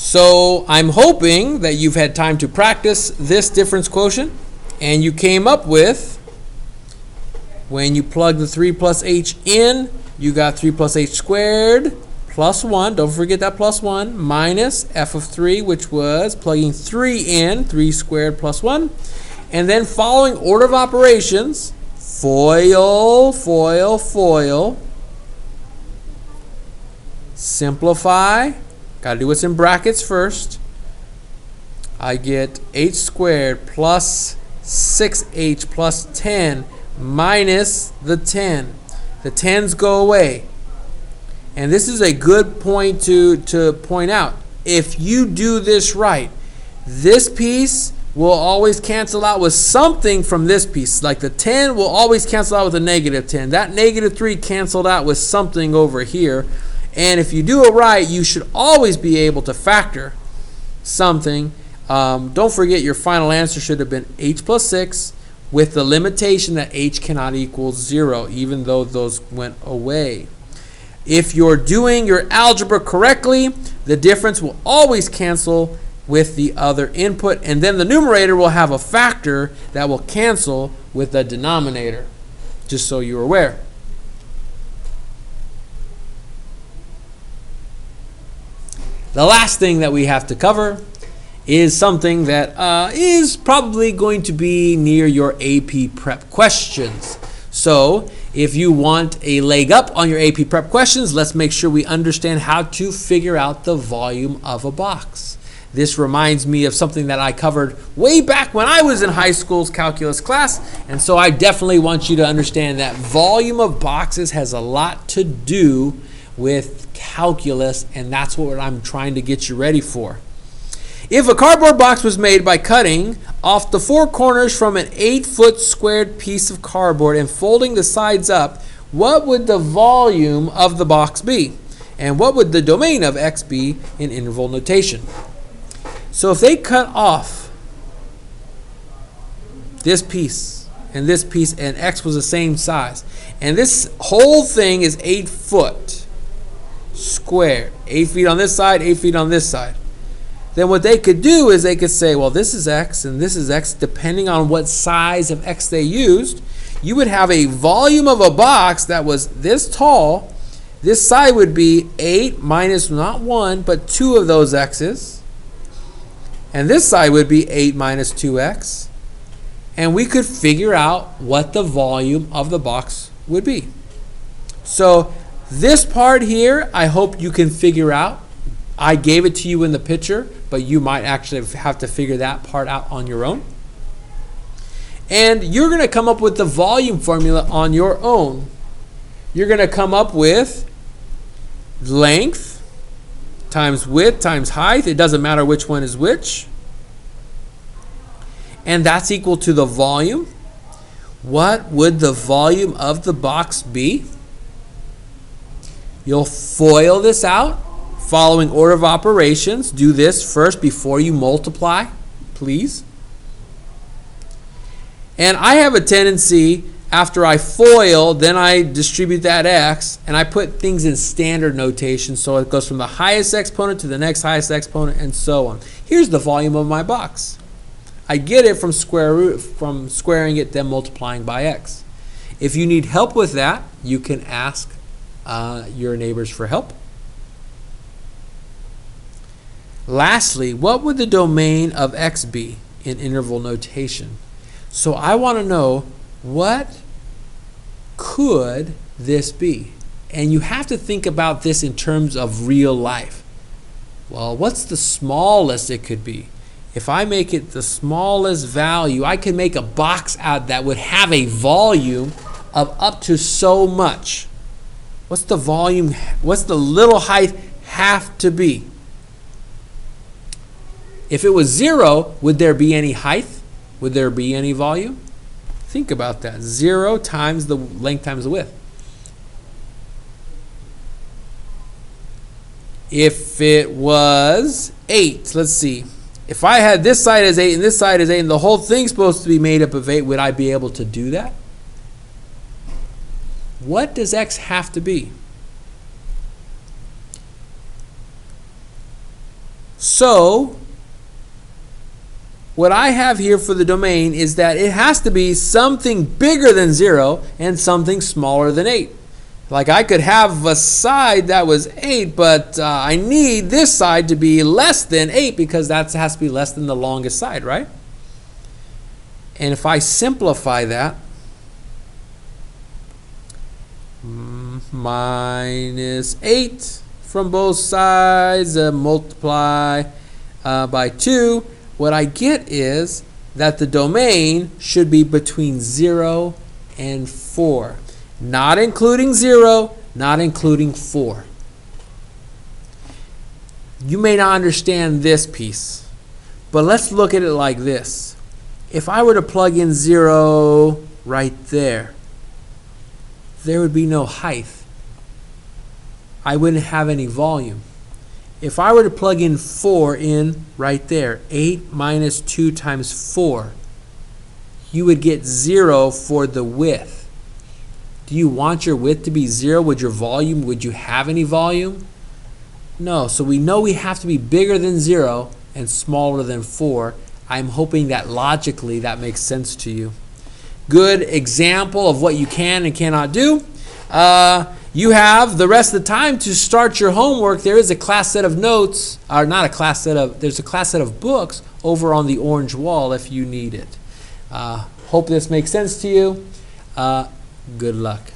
So I'm hoping that you've had time to practice this difference quotient, and you came up with, when you plug the 3 plus h in, you got 3 plus h squared plus 1, don't forget that plus 1, minus f of 3, which was plugging 3 in, 3 squared plus 1. And then following order of operations, FOIL, FOIL, FOIL, simplify. Got to do what's in brackets first. I get h squared plus 6h plus 10 minus the 10. The 10s go away. And this is a good point to point out. If you do this right, this piece will always cancel out with something from this piece. Like the 10 will always cancel out with a negative 10. That negative 3 canceled out with something over here. And if you do it right, you should always be able to factor something. Don't forget your final answer should have been h plus 6 with the limitation that h cannot equal 0, even though those went away. If you're doing your algebra correctly, the difference will always cancel with the other input, and then the numerator will have a factor that will cancel with the denominator, just so you're aware. The last thing that we have to cover is something that is probably going to be near your AP Prep questions. So if you want a leg up on your AP Prep questions, let's make sure we understand how to figure out the volume of a box. This reminds me of something that I covered way back when I was in high school's calculus class, and so I definitely want you to understand that volume of boxes has a lot to do with calculus, and that's what I'm trying to get you ready for. If a cardboard box was made by cutting off the 4 corners from an 8-foot squared piece of cardboard and folding the sides up, what would the volume of the box be? And what would the domain of x be in interval notation? So if they cut off this piece and x was the same size, and this whole thing is 8 foot squared, 8 feet on this side, 8 feet on this side, then what they could do is they could say, well, this is x and this is x, depending on what size of x they used. You would have a volume of a box that was this tall. This side would be 8 minus not 1, but 2 of those x's. And this side would be 8 minus 2x. And we could figure out what the volume of the box would be. So this part here, I hope you can figure out. I gave it to you in the picture, but you might actually have to figure that part out on your own. And you're going to come up with the volume formula on your own. You're going to come up with length times width times height. It doesn't matter which one is which. And that's equal to the volume. What would the volume of the box be? You'll FOIL this out. Following order of operations, do this first before you multiply, please. And I have a tendency, after I FOIL, then I distribute that x, and I put things in standard notation, so it goes from the highest exponent to the next highest exponent, and so on. Here's the volume of my box. I get it from squaring it, then multiplying by x. If you need help with that, you can ask your neighbors for help. Lastly, what would the domain of x be in interval notation? So I want to know, what could this be? And you have to think about this in terms of real life. Well, what's the smallest it could be? If I make it the smallest value, I can make a box out that would have a volume of up to so much. What's the volume? What's the little height have to be? If it was 0, would there be any height? Would there be any volume? Think about that. 0 times the length times the width. If it was 8, let's see. If I had this side as 8 and this side as 8 and the whole thing's supposed to be made up of 8, would I be able to do that? What does x have to be? So what I have here for the domain is that it has to be something bigger than 0 and something smaller than 8. Like I could have a side that was 8, but I need this side to be less than 8 because that has to be less than the longest side, right? And if I simplify that, minus 8 from both sides, multiply by 2, what I get is that the domain should be between 0 and 4. Not including 0, not including 4. You may not understand this piece, but let's look at it like this. If I were to plug in 0 right there, there would be no height. I wouldn't have any volume. If I were to plug in 4 in right there, 8 minus 2 times 4, you would get 0 for the width. Do you want your width to be 0? Would you have any volume? No, so we know we have to be bigger than 0 and smaller than 4. I'm hoping that logically that makes sense to you. Good example of what you can and cannot do. You have the rest of the time to start your homework. There is a class set of notes, or not a class set of, there's a class set of books over on the orange wall if you need it. Hope this makes sense to you. Good luck.